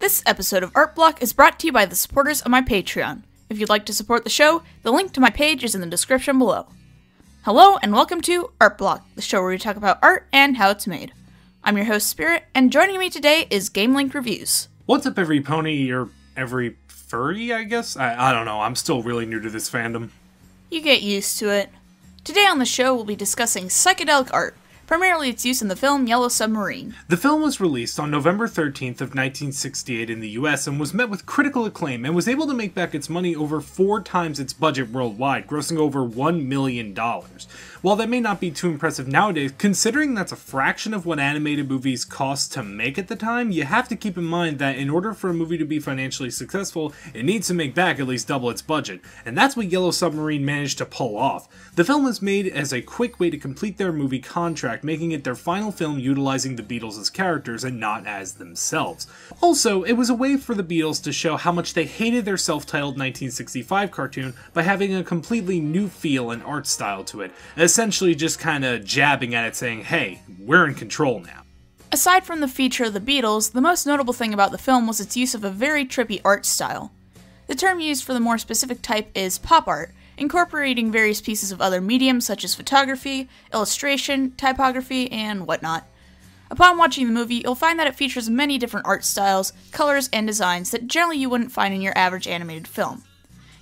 This episode of Art Block is brought to you by the supporters of my Patreon. If you'd like to support the show, the link to my page is in the description below. Hello and welcome to Art Block, the show where we talk about art and how it's made. I'm your host Spirit, and joining me today is Gamelink Reviews. What's up every pony, or every furry, I guess? I don't know, I'm still really new to this fandom. You get used to it. Today on the show we'll be discussing psychedelic art, primarily its use in the film Yellow Submarine. The film was released on November 13th of 1968 in the US and was met with critical acclaim and was able to make back its money over 4 times its budget worldwide, grossing over $1 million. While that may not be too impressive nowadays, considering that's a fraction of what animated movies cost to make at the time, you have to keep in mind that in order for a movie to be financially successful, it needs to make back at least double its budget, and that's what Yellow Submarine managed to pull off. The film was made as a quick way to complete their movie contract, making it their final film utilizing the Beatles as characters and not as themselves. Also, it was a way for the Beatles to show how much they hated their self-titled 1965 cartoon by having a completely new feel and art style to it, essentially just kinda jabbing at it saying, hey, we're in control now. Aside from the feature of the Beatles, the most notable thing about the film was its use of a very trippy art style. The term used for the more specific type is pop art, incorporating various pieces of other mediums such as photography, illustration, typography, and whatnot. Upon watching the movie, you'll find that it features many different art styles, colors, and designs that generally you wouldn't find in your average animated film.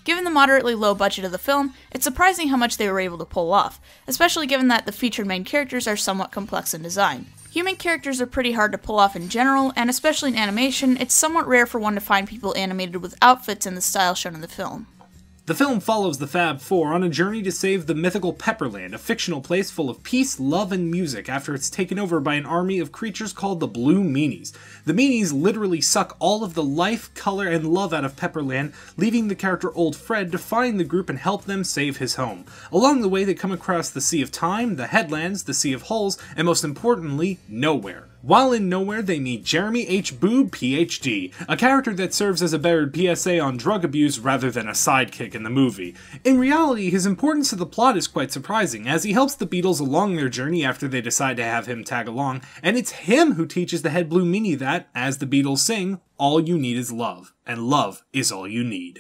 Given the moderately low budget of the film, it's surprising how much they were able to pull off, especially given that the featured main characters are somewhat complex in design. Human characters are pretty hard to pull off in general, and especially in animation, it's somewhat rare for one to find people animated with outfits in the style shown in the film. The film follows the Fab Four on a journey to save the mythical Pepperland, a fictional place full of peace, love, and music after it's taken over by an army of creatures called the Blue Meanies. The Meanies literally suck all of the life, color, and love out of Pepperland, leaving the character Old Fred to find the group and help them save his home. Along the way, they come across the Sea of Time, the Headlands, the Sea of Hulls, and most importantly, Nowhere. While in Nowhere, they meet Jeremy H. Boob, Ph.D., a character that serves as a buried PSA on drug abuse rather than a sidekick in the movie. In reality, his importance to the plot is quite surprising, as he helps the Beatles along their journey after they decide to have him tag along, and it's him who teaches the head Blue Meanie that, as the Beatles sing, all you need is love, and love is all you need.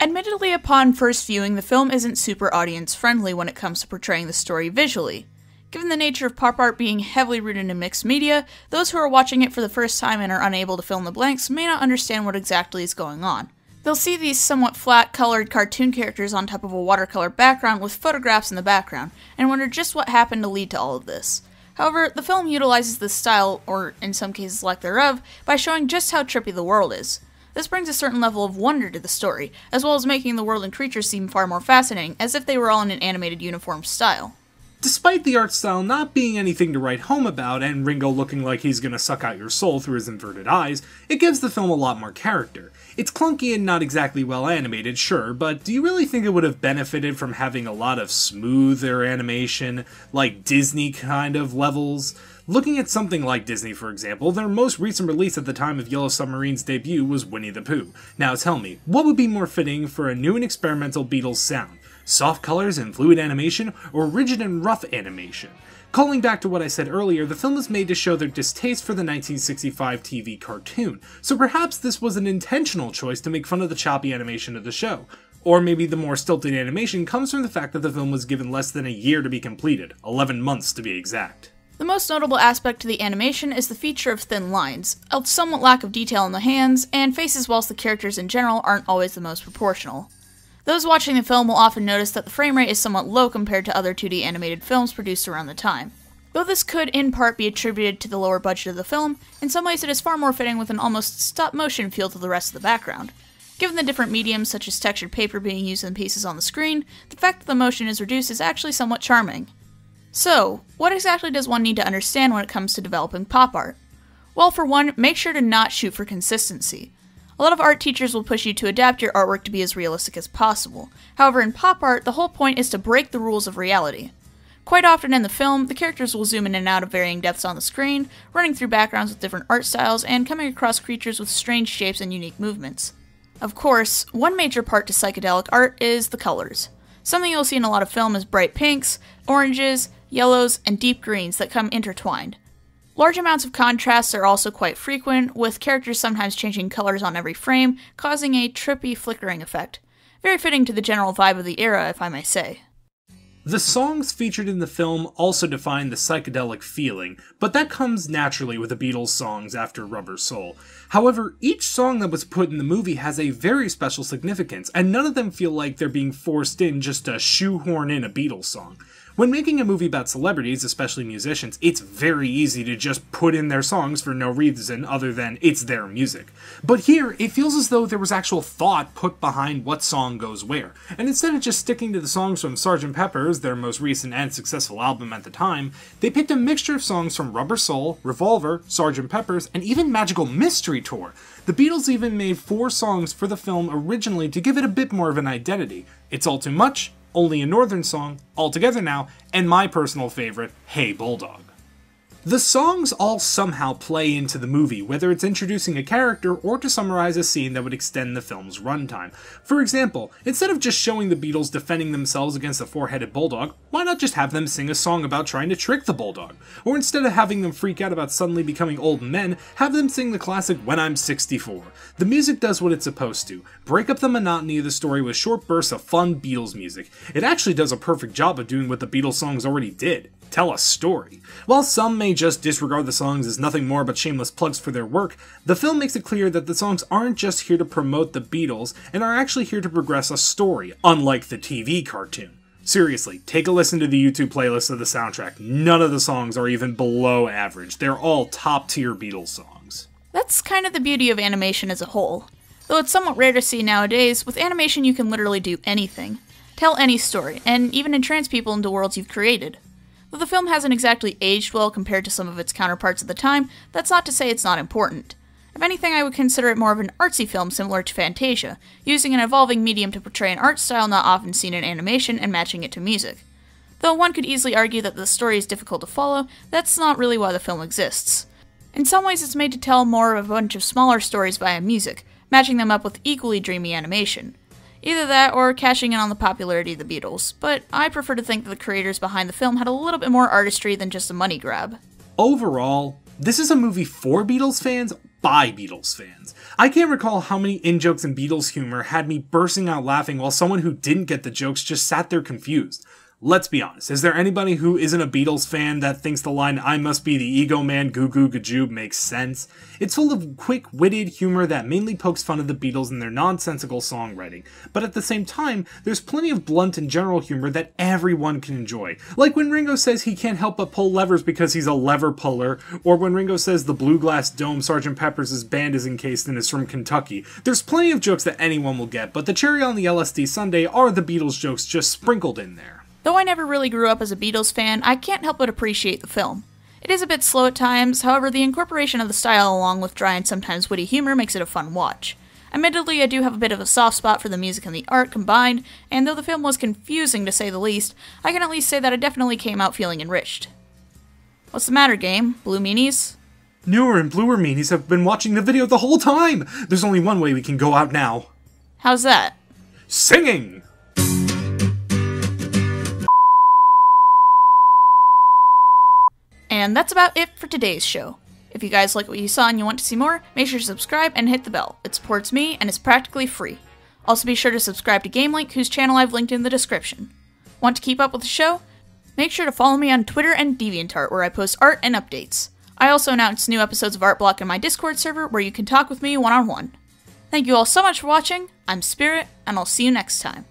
Admittedly, upon first viewing, the film isn't super audience-friendly when it comes to portraying the story visually. Given the nature of pop art being heavily rooted in mixed media, those who are watching it for the first time and are unable to fill in the blanks may not understand what exactly is going on. They'll see these somewhat flat-colored cartoon characters on top of a watercolor background with photographs in the background, and wonder just what happened to lead to all of this. However, the film utilizes this style, or in some cases lack thereof, by showing just how trippy the world is. This brings a certain level of wonder to the story, as well as making the world and creatures seem far more fascinating, as if they were all in an animated uniform style. Despite the art style not being anything to write home about, and Ringo looking like he's gonna suck out your soul through his inverted eyes, it gives the film a lot more character. It's clunky and not exactly well animated, sure, but do you really think it would have benefited from having a lot of smoother animation, like Disney kind of levels? Looking at something like Disney, for example, their most recent release at the time of Yellow Submarine's debut was Winnie the Pooh. Now tell me, what would be more fitting for a new and experimental Beatles sound? Soft colors and fluid animation, or rigid and rough animation? Calling back to what I said earlier, the film was made to show their distaste for the 1965 TV cartoon, so perhaps this was an intentional choice to make fun of the choppy animation of the show. Or maybe the more stilted animation comes from the fact that the film was given less than a year to be completed, 11 months to be exact. The most notable aspect to the animation is the feature of thin lines, a somewhat lack of detail in the hands, and faces whilst the characters in general aren't always the most proportional. Those watching the film will often notice that the frame rate is somewhat low compared to other 2D animated films produced around the time. Though this could in part be attributed to the lower budget of the film, in some ways it is far more fitting with an almost stop-motion feel to the rest of the background. Given the different mediums such as textured paper being used in pieces on the screen, the fact that the motion is reduced is actually somewhat charming. So, what exactly does one need to understand when it comes to developing pop art? Well, for one, make sure to not shoot for consistency. A lot of art teachers will push you to adapt your artwork to be as realistic as possible. However, in pop art, the whole point is to break the rules of reality. Quite often in the film, the characters will zoom in and out of varying depths on the screen, running through backgrounds with different art styles, and coming across creatures with strange shapes and unique movements. Of course, one major part to psychedelic art is the colors. Something you'll see in a lot of film is bright pinks, oranges, yellows, and deep greens that come intertwined. Large amounts of contrasts are also quite frequent, with characters sometimes changing colors on every frame, causing a trippy flickering effect. Very fitting to the general vibe of the era, if I may say. The songs featured in the film also define the psychedelic feeling, but that comes naturally with the Beatles songs after Rubber Soul. However, each song that was put in the movie has a very special significance, and none of them feel like they're being forced in just to shoehorn in a Beatles song. When making a movie about celebrities, especially musicians, it's very easy to just put in their songs for no reason other than it's their music. But here, it feels as though there was actual thought put behind what song goes where, and instead of just sticking to the songs from Sgt. Pepper's, their most recent and successful album at the time, they picked a mixture of songs from Rubber Soul, Revolver, Sgt. Pepper's, and even Magical Mystery Tour. The Beatles even made 4 songs for the film originally to give it a bit more of an identity. It's All Too Much, Only a Northern Song, All Together Now, and my personal favorite, Hey Bulldog. The songs all somehow play into the movie, whether it's introducing a character or to summarize a scene that would extend the film's runtime. For example, instead of just showing the Beatles defending themselves against a 4-headed bulldog, why not just have them sing a song about trying to trick the bulldog? Or instead of having them freak out about suddenly becoming old men, have them sing the classic When I'm 64. The music does what it's supposed to. Break up the monotony of the story with short bursts of fun Beatles music. It actually does a perfect job of doing what the Beatles songs already did. Tell a story. While some may just disregard the songs as nothing more but shameless plugs for their work, the film makes it clear that the songs aren't just here to promote the Beatles, and are actually here to progress a story, unlike the TV cartoon. Seriously, take a listen to the YouTube playlist of the soundtrack. None of the songs are even below average. They're all top-tier Beatles songs. That's kind of the beauty of animation as a whole. Though it's somewhat rare to see nowadays, with animation you can literally do anything. Tell any story, and even entrance people into worlds you've created. Though the film hasn't exactly aged well compared to some of its counterparts at the time, that's not to say it's not important. If anything, I would consider it more of an artsy film similar to Fantasia, using an evolving medium to portray an art style not often seen in animation and matching it to music. Though one could easily argue that the story is difficult to follow, that's not really why the film exists. In some ways, it's made to tell more of a bunch of smaller stories via music, matching them up with equally dreamy animation. Either that, or cashing in on the popularity of the Beatles, but I prefer to think that the creators behind the film had a little bit more artistry than just a money grab. Overall, this is a movie for Beatles fans, by Beatles fans. I can't recall how many in-jokes and Beatles humor had me bursting out laughing while someone who didn't get the jokes just sat there confused. Let's be honest, is there anybody who isn't a Beatles fan that thinks the line "I must be the ego man, goo goo gajoob" makes sense? It's full of quick-witted humor that mainly pokes fun of the Beatles and their nonsensical songwriting, but at the same time, there's plenty of blunt and general humor that everyone can enjoy. Like when Ringo says he can't help but pull levers because he's a lever puller, or when Ringo says the blue glass dome Sgt. Pepper's band is encased in is from Kentucky. There's plenty of jokes that anyone will get, but the cherry on the LSD sundae are the Beatles jokes just sprinkled in there. Though I never really grew up as a Beatles fan, I can't help but appreciate the film. It is a bit slow at times, however the incorporation of the style along with dry and sometimes witty humor makes it a fun watch. Admittedly, I do have a bit of a soft spot for the music and the art combined, and though the film was confusing to say the least, I can at least say that I definitely came out feeling enriched. What's the matter, game? Blue meanies? Newer and bluer meanies have been watching the video the whole time! There's only one way we can go out now. How's that? Singing! And that's about it for today's show. If you guys like what you saw and you want to see more, make sure to subscribe and hit the bell. It supports me and is practically free. Also be sure to subscribe to Gamelink, whose channel I've linked in the description. Want to keep up with the show? Make sure to follow me on Twitter and DeviantArt, where I post art and updates. I also announce new episodes of Art Block in my Discord server, where you can talk with me one-on-one. Thank you all so much for watching, I'm Spirit, and I'll see you next time.